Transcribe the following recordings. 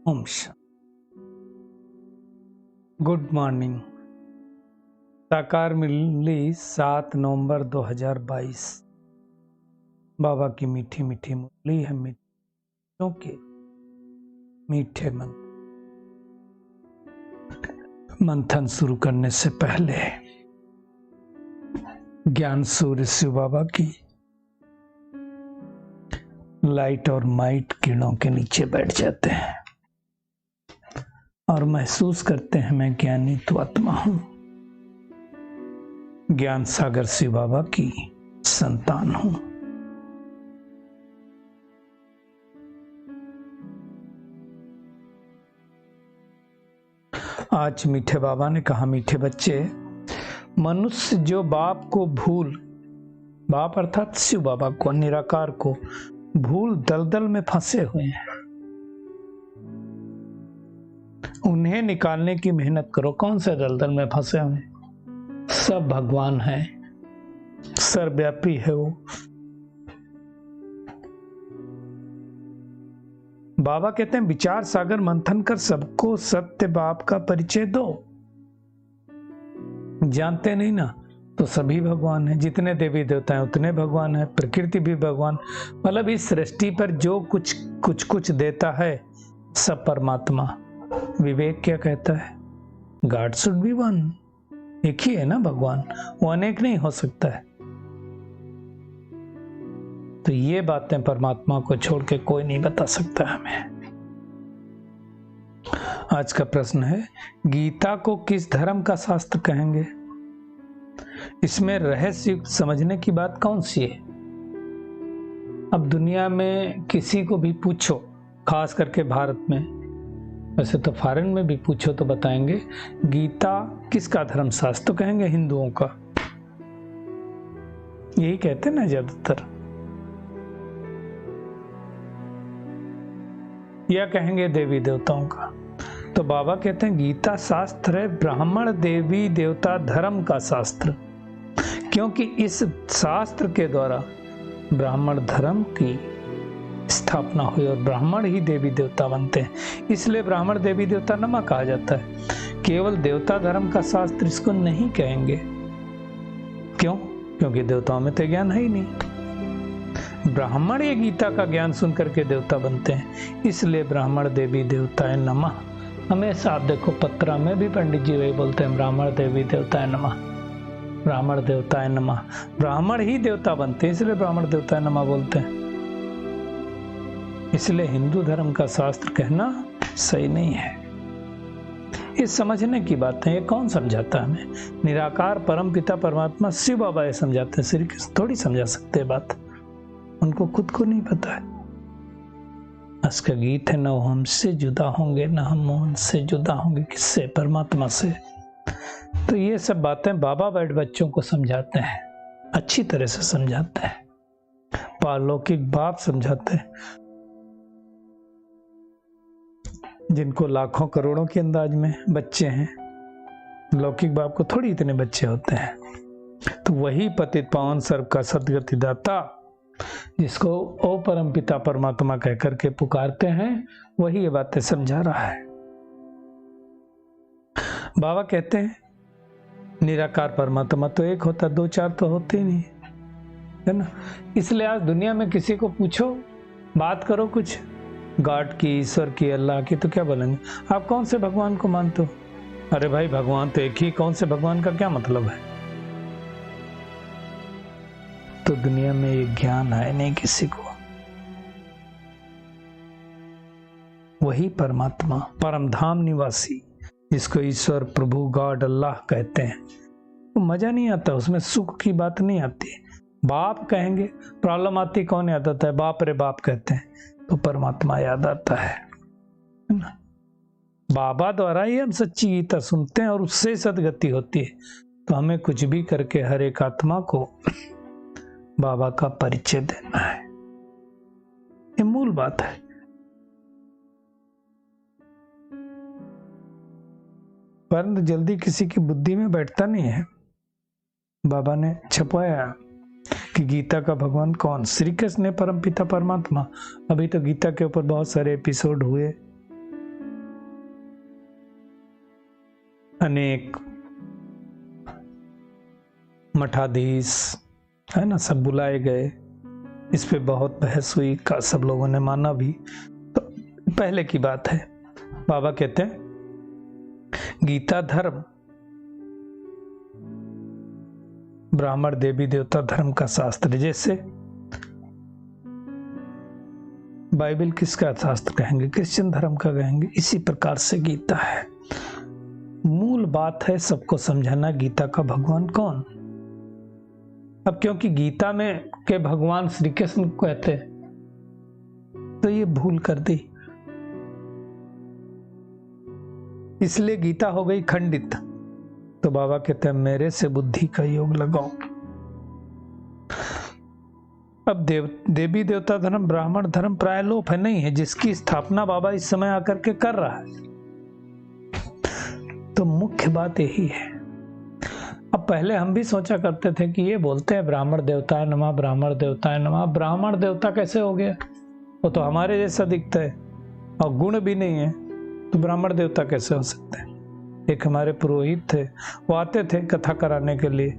Om Shanti. Good morning. साकार मिली 7 नवंबर 2022। बाबा की मीठी मीठी मुरली है, मिठों के मीठे मंथन शुरू करने से पहले ज्ञान सूर्य शिव बाबा की लाइट और माइट किरणों के नीचे बैठ जाते हैं और महसूस करते हैं मैं ज्ञानी तो आत्मा हूं, ज्ञान सागर शिव बाबा की संतान हूं। आज मीठे बाबा ने कहा, मीठे बच्चे, मनुष्य जो बाप को भूल, बाप अर्थात शिव बाबा को, निराकार को भूल दलदल में फंसे हुए हैं, उन्हें निकालने की मेहनत करो। कौन से दलदल में फंसे हुए? सब भगवान है, सर्वव्यापी है वो। बाबा कहते हैं विचार सागर मंथन कर सबको सत्य बाप का परिचय दो। जानते नहीं ना तो सभी भगवान है, जितने देवी देवता हैं उतने भगवान है, प्रकृति भी भगवान, मतलब इस सृष्टि पर जो कुछ देता है सब परमात्मा। विवेक क्या कहता है? God should be one. एक ही है ना भगवान, वो अनेक नहीं हो सकता है। तो ये बातें परमात्मा को छोड़ के कोई नहीं बता सकता हमें। आज का प्रश्न है, गीता को किस धर्म का शास्त्र कहेंगे? इसमें रहस्य समझने की बात कौन सी है? अब दुनिया में किसी को भी पूछो, खास करके भारत में, वैसे तो फॉरेन में भी पूछो तो बताएंगे गीता किसका धर्म शास्त्र कहेंगे? हिंदुओं का। यही कहते हैं ना ज्यादातर, या कहेंगे देवी देवताओं का। तो बाबा कहते हैं गीता शास्त्र है ब्राह्मण देवी देवता धर्म का शास्त्र, क्योंकि इस शास्त्र के द्वारा ब्राह्मण धर्म की स्थापना हुई और ब्राह्मण ही देवी देवता बनते हैं, इसलिए ब्राह्मण देवी देवता नमा कहा जाता है। केवल देवता धर्म का शास्त्र इसको नहीं कहेंगे। क्यों? क्योंकि देवताओं में तो ज्ञान है ही नहीं। ब्राह्मण ये गीता का ज्ञान सुन करके देवता बनते हैं, इसलिए ब्राह्मण देवी देवताएं नमः। हमेशा आप देखो पत्रा में भी पंडित जी वही बोलते हैं, ब्राह्मण देवी देवताएं नमः, ब्राह्मण देवताएं नमः। ब्राह्मण ही देवता बनते हैं, इसलिए ब्राह्मण देवताएं नमः बोलते हैं। इसलिए हिंदू धर्म का शास्त्र कहना सही नहीं है। ये समझने की बात है। ये कौन समझाता है हमें? निराकार परम पिता परमात्मा शिव बाबा ये समझाते हैं। श्री कृष्ण थोड़ी समझा सकते हैं बात, उनको खुद को नहीं पता है। इसका गीत है, न वो हमसे जुदा होंगे न हम उनसे जुदा होंगे। किससे? परमात्मा से। तो ये सब बातें बाबा बैठ बच्चों को समझाते हैं, अच्छी तरह से समझाते हैं। पारलौकिक बाप समझाते हैं, जिनको लाखों करोड़ों के अंदाज में बच्चे हैं। लौकिक बाप को थोड़ी इतने बच्चे होते हैं। तो वही पतित पावन सर्व का सदगति दाता, जिसको ओ परम पिता परमात्मा कह करके पुकारते हैं, वही ये बातें समझा रहा है। बाबा कहते हैं निराकार परमात्मा तो एक होता, दो चार तो होते ही नहीं, है ना। इसलिए आज दुनिया में किसी को पूछो, बात करो कुछ गॉड की, ईश्वर की, अल्लाह की, तो क्या बोलेंगे? आप कौन से भगवान को मानते हो? अरे भाई भगवान तो एक ही, कौन से भगवान का क्या मतलब है? तो दुनिया में ये ज्ञान है नहीं किसी को। वही परमात्मा परम धाम निवासी, जिसको ईश्वर प्रभु गॉड अल्लाह कहते हैं, तो मजा नहीं आता, उसमें सुख की बात नहीं आती। बाप कहेंगे, प्रॉब्लम आती, कौन याद आता है? बाप रे बाप कहते हैं तो परमात्मा याद आता है ना। बाबा द्वारा ही हम सच्ची गीता सुनते हैं और उससे सदगति होती है। तो हमें कुछ भी करके हर एक आत्मा को बाबा का परिचय देना है, ये मूल बात है। परंतु जल्दी किसी की बुद्धि में बैठता नहीं है। बाबा ने छपाया कि गीता का भगवान कौन? श्री कृष्ण ने परम पिता परमात्मा। अभी तो गीता के ऊपर बहुत सारे एपिसोड हुए, अनेक मठाधीश है ना, सब बुलाए गए। इस पे बहुत बहस हुई, का सब लोगों ने माना भी। तो पहले की बात है। बाबा कहते हैं गीता धर्म ब्राह्मण देवी देवता धर्म का शास्त्र, जैसे बाइबल किसका शास्त्र कहेंगे, क्रिश्चियन धर्म का कहेंगे, इसी प्रकार से गीता है। मूल बात है सबको समझाना गीता का भगवान कौन। अब क्योंकि गीता में के भगवान श्री कृष्ण को कहते तो ये भूल कर दी, इसलिए गीता हो गई खंडित। तो बाबा कहते हैं मेरे से बुद्धि का योग लगाओ। अब देवी देवता धर्म ब्राह्मण धर्म प्रायलोप है, नहीं है, जिसकी स्थापना बाबा इस समय आकर के कर रहा है। तो मुख्य बात यही है। अब पहले हम भी सोचा करते थे कि ये बोलते हैं ब्राह्मण देवताए नमः, ब्राह्मण देवताए नमः, ब्राह्मण देवता कैसे हो गया, वो तो हमारे जैसा दिखता है और गुण भी नहीं है, तो ब्राह्मण देवता कैसे हो सकते हैं। एक हमारे पुरोहित थे, वो आते थे कथा कराने के लिए,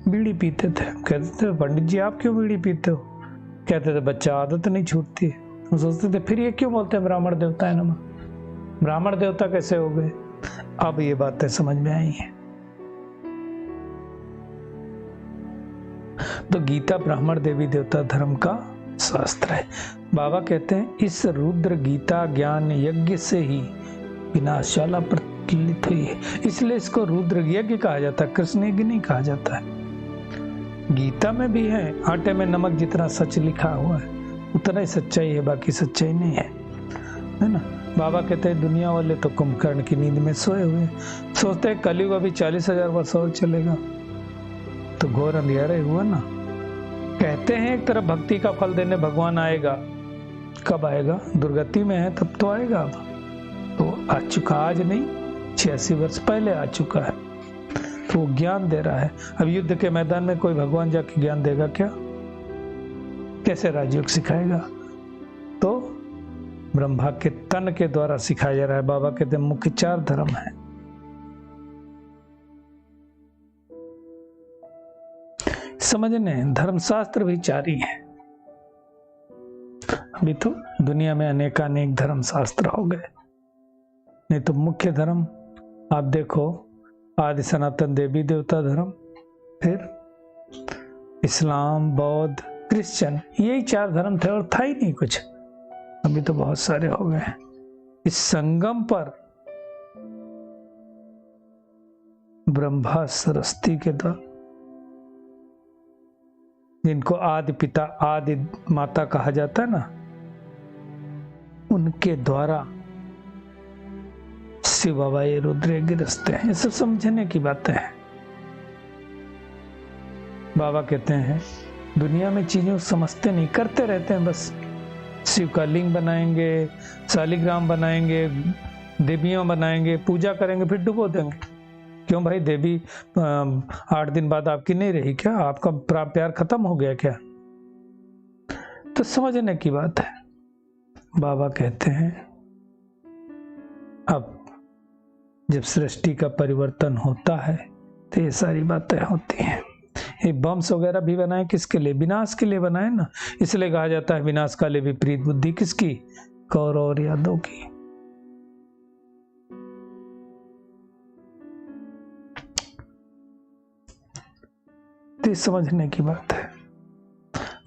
बीड़ी पीते थे। कहते थे पंडित जी आप क्यों बीड़ी पीते हो, कहते थे बच्चा आदत नहीं छूटती। हम सोचते थे फिर ये क्यों बोलते हैं ब्राह्मण देवता है नमः, ब्राह्मण देवता कैसे हो गए। अब ये बातें समझ में आई हैं। तो गीता ब्राह्मण देवी देवता धर्म का शास्त्र है। बाबा कहते हैं इस रुद्र गीता ज्ञान यज्ञ से ही विनाशशाला प्रज्वलित हुई है, इसलिए इसको रुद्र यज्ञ कहा जाता है, कृष्ण यज्ञ नहीं कहा जाता है। गीता में भी है आटे में नमक जितना सच लिखा हुआ है उतना ही सच्चाई है, बाकी सच्चाई नहीं है ना। बाबा कहते हैं दुनिया वाले तो कुंभकर्ण की नींद में सोए हुए, सोचते हैं कलयुग अभी 40,000 वर्ष और चलेगा, तो घोर अंधियारा हुआ ना। कहते हैं एक तरफ भक्ति का फल देने भगवान आएगा, कब आएगा, दुर्गति में है तब तो आएगा। अब तो आ चुका, आज नहीं 86 वर्ष पहले आ चुका है, तो वो ज्ञान दे रहा है। अब युद्ध के मैदान में कोई भगवान जाके ज्ञान देगा क्या, कैसे राजयोग सिखाएगा। तो ब्रह्मा के तन के द्वारा सिखाया जा रहा है। बाबा कहते हैं मुख्य 4 धर्म है। समझने धर्मशास्त्र भी 4 ही है। अभी तो दुनिया में अनेकानेक धर्म शास्त्र हो गए, नहीं तो मुख्य धर्म आप देखो आदि सनातन देवी देवता धर्म, फिर इस्लाम, बौद्ध, क्रिश्चियन, यही 4 धर्म थे और था ही नहीं कुछ। अभी तो बहुत सारे हो गए। इस संगम पर ब्रह्मा सरस्वती के द्वारा, जिनको आदि पिता आदि माता कहा जाता है ना, उनके द्वारा शिव बाबा ये रुद्र यज्ञ रचते हैं। ये सब समझने की बातें हैं। बाबा कहते हैं दुनिया में चीजों समझते नहीं, करते रहते हैं बस। शिव का लिंग बनाएंगे, शालिग्राम बनाएंगे, देवियां बनाएंगे, पूजा करेंगे, फिर डुबो देंगे। क्यों भाई, देवी 8 दिन बाद आपकी नहीं रही क्या, आपका प्यार खत्म हो गया क्या। तो समझने की बात है। बाबा कहते हैं अब जब सृष्टि का परिवर्तन होता है तो ये सारी बातें होती हैं। ये बम्स वगैरह भी बनाए किसके लिए, विनाश के लिए बनाए ना। इसलिए कहा जाता है विनाश काले विपरीत बुद्धि किसकी, कौरव और यादव की। तो समझने की बात है।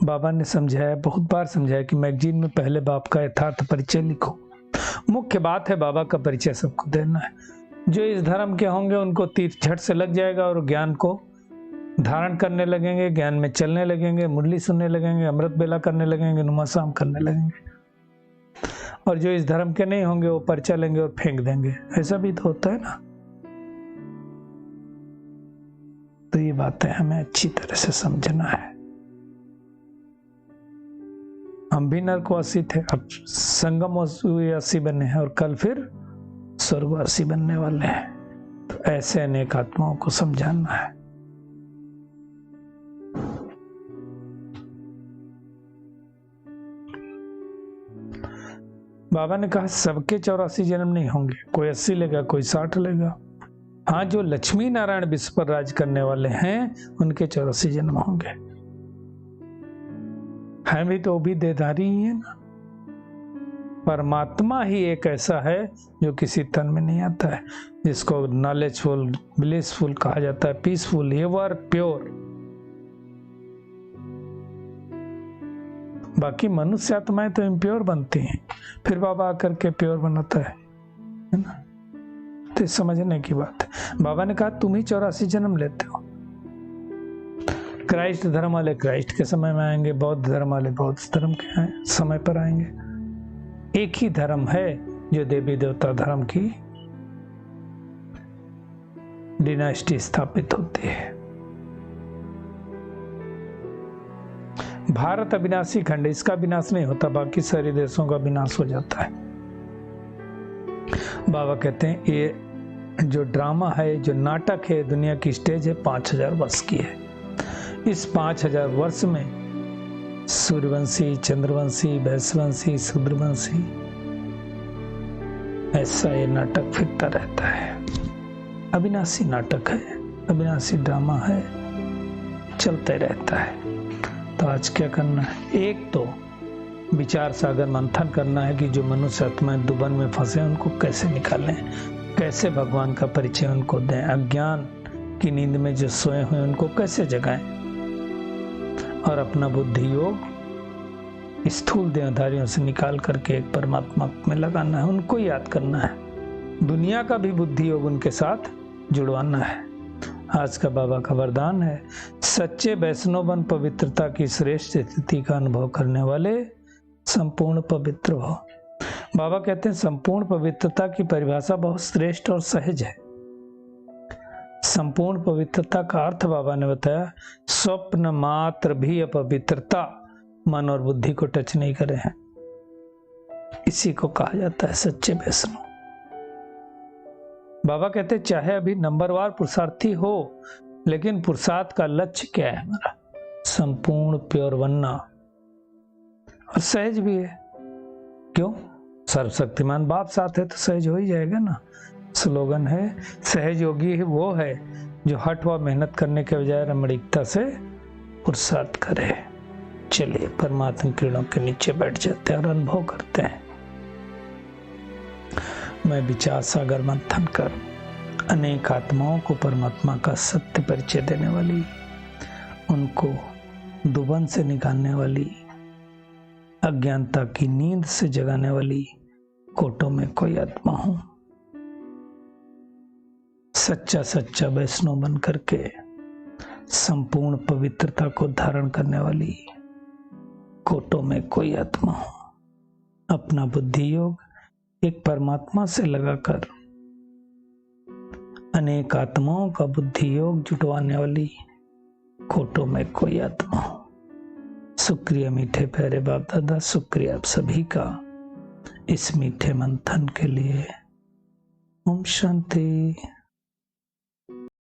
बाबा ने समझाया, बहुत बार समझाया कि मैगजीन में पहले बाप का यथार्थ परिचय लिखो। मुख्य बात है बाबा का परिचय सबको देना है। जो इस धर्म के होंगे उनको तीर झट से लग जाएगा और ज्ञान को धारण करने लगेंगे, ज्ञान में चलने लगेंगे, मुरली सुनने लगेंगे, अमृत बेला करने लगेंगे, नुमासाम करने लगेंगे। और जो इस धर्म के नहीं होंगे वो पर्चा लेंगे और फेंक देंगे। ऐसा भी तो होता है ना। तो ये बातें हमें अच्छी तरह से समझना है। हम भी नरकवासी थे, अब संगमवासी बने हैं और कल फिर स्वर्गवासी बनने वाले हैं। तो ऐसे अनेक आत्माओं को समझाना है। बाबा ने कहा सबके 84 जन्म नहीं होंगे, कोई 80 लेगा, कोई 60 लेगा, हाँ, जो लक्ष्मी नारायण विश्व पर राज करने वाले हैं उनके 84 जन्म होंगे। है भी तो वो भी देहधारी ही है ना। परमात्मा ही एक ऐसा है जो किसी तन में नहीं आता है, जिसको नॉलेजफुल, ब्लिसफुल कहा जाता है, पीसफुल, एवर प्योर। बाकी मनुष्य आत्माएं तो इम्प्योर बनती हैं, फिर बाबा आकर के प्योर बनाता है ना। तो समझने की बात है। बाबा ने कहा तुम ही 84 जन्म लेते हो। क्राइस्ट धर्म वाले क्राइस्ट के समय में आएंगे, बौद्ध धर्म वाले बौद्ध धर्म के समय पर आएंगे। एक ही धर्म है जो देवी देवता धर्म की डिनास्टी स्थापित होती है। भारत अविनाशी खंड, इसका विनाश नहीं होता, बाकी सारे देशों का विनाश हो जाता है। बाबा कहते हैं ये जो ड्रामा है, जो नाटक है, दुनिया की स्टेज है, 5000 वर्ष की है। इस 5000 वर्ष में सूर्यवंशी, चंद्रवंशी, वैश्यवंशी, शूद्रवंशी, ऐसा ये नाटक फिरता रहता है। अविनाशी नाटक है, अविनाशी ड्रामा है, चलते रहता है। तो आज क्या करना है? एक तो विचार सागर मंथन करना है कि जो मनुष्य आत्माएं दुबन में फंसे उनको कैसे निकालें, कैसे भगवान का परिचय उनको दें, अज्ञान की नींद में जो सोए हुए उनको कैसे जगाएं, और अपना बुद्धि योग स्थूल देहधारियों से निकाल करके एक परमात्मा में लगाना है, उनको याद करना है। दुनिया का भी बुद्धि योग उनके साथ जुड़वाना है। आज का बाबा का वरदान है, सच्चे वैष्णववन पवित्रता की श्रेष्ठ स्थिति का अनुभव करने वाले संपूर्ण पवित्र हो। बाबा कहते हैं संपूर्ण पवित्रता की परिभाषा बहुत श्रेष्ठ और सहज है। संपूर्ण पवित्रता का अर्थ बाबा ने बताया, स्वप्न मात्र भी अपवित्रता मन और बुद्धि को टच नहीं करे हैं, इसी को कहा जाता है सच्चे वैष्णव। बाबा कहते हैं चाहे अभी नंबरवार पुरुषार्थी हो, लेकिन पुरुषार्थ का लक्ष्य क्या है हमारा? संपूर्ण प्योर बनना, और सहज भी है। क्यों? सर्वशक्तिमान बाप साथ है तो सहज हो ही जाएगा ना। स्लोगन है, सहज योगी वो है जो हठ व मेहनत करने के बजाय रमणीकता से पुरुषार्थ करे। चलिए परमात्मा किरणों के नीचे बैठ जाते हैं और अनुभव करते हैं। मैं विचार सागर मंथन कर अनेक आत्माओं को परमात्मा का सत्य परिचय देने वाली, उनको दुबन से निकालने वाली, अज्ञानता की नींद से जगाने वाली कोटों में कोई आत्मा हूं। सच्चा सच्चा वैष्णव बन करके संपूर्ण पवित्रता को धारण करने वाली कोटों में कोई आत्मा हूं। अपना बुद्धि योग एक परमात्मा से लगाकर अनेक आत्माओं का बुद्धि योग जुटवाने वाली कोटों में कोई आत्मा हो। शुक्रिया मीठे प्यारे बाप दादा, शुक्रिया आप सभी का इस मीठे मंथन के लिए। ओम शांति।